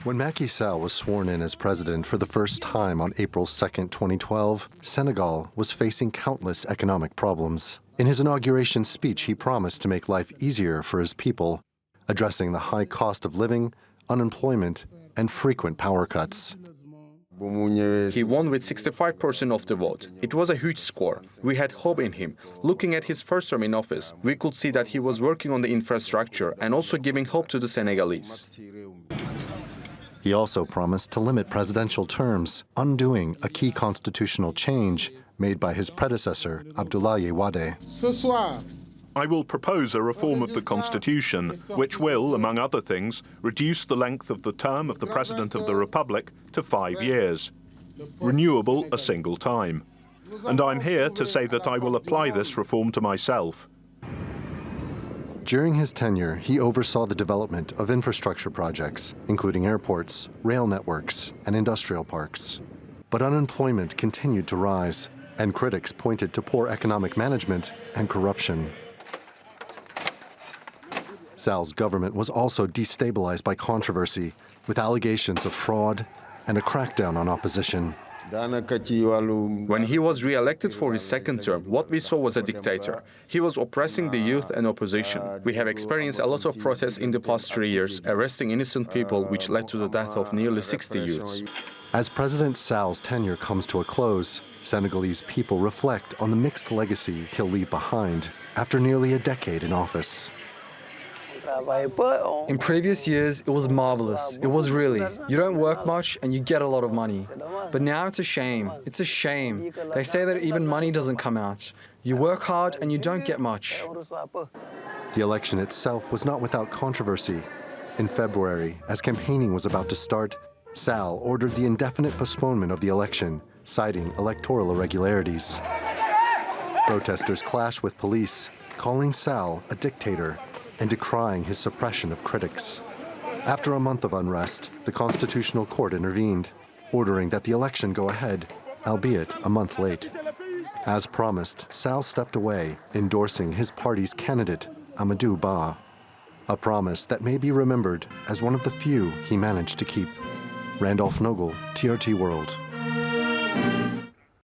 When Macky Sall was sworn in as president for the first time on April 2, 2012, Senegal was facing countless economic problems. In his inauguration speech, he promised to make life easier for his people, addressing the high cost of living, unemployment, and frequent power cuts. He won with 65% of the vote. It was a huge score. We had hope in him. Looking at his first term in office, we could see that he was working on the infrastructure and also giving hope to the Senegalese. He also promised to limit presidential terms, undoing a key constitutional change made by his predecessor, Abdoulaye Wade. I will propose a reform of the Constitution, which will, among other things, reduce the length of the term of the President of the Republic to 5 years, renewable a single time. And I'm here to say that I will apply this reform to myself. During his tenure, he oversaw the development of infrastructure projects, including airports, rail networks, and industrial parks. But unemployment continued to rise, and critics pointed to poor economic management and corruption. Sall's government was also destabilized by controversy, with allegations of fraud and a crackdown on opposition. When he was re-elected for his second term, what we saw was a dictator. He was oppressing the youth and opposition. We have experienced a lot of protests in the past 3 years, arresting innocent people, which led to the death of nearly 60 youths. As President Sall's tenure comes to a close, Senegalese people reflect on the mixed legacy he'll leave behind after nearly a decade in office. In previous years, it was marvelous. It was really. You don't work much and you get a lot of money. But now it's a shame. It's a shame. They say that even money doesn't come out. You work hard and you don't get much. The election itself was not without controversy. In February, as campaigning was about to start, Sall ordered the indefinite postponement of the election, citing electoral irregularities. Protesters clashed with police, calling Sall a dictator and decrying his suppression of critics. After a month of unrest, the Constitutional Court intervened, ordering that the election go ahead, albeit a month late. As promised, Sall stepped away, endorsing his party's candidate, Amadou Ba, a promise that may be remembered as one of the few he managed to keep. Randolph Nogel, TRT World.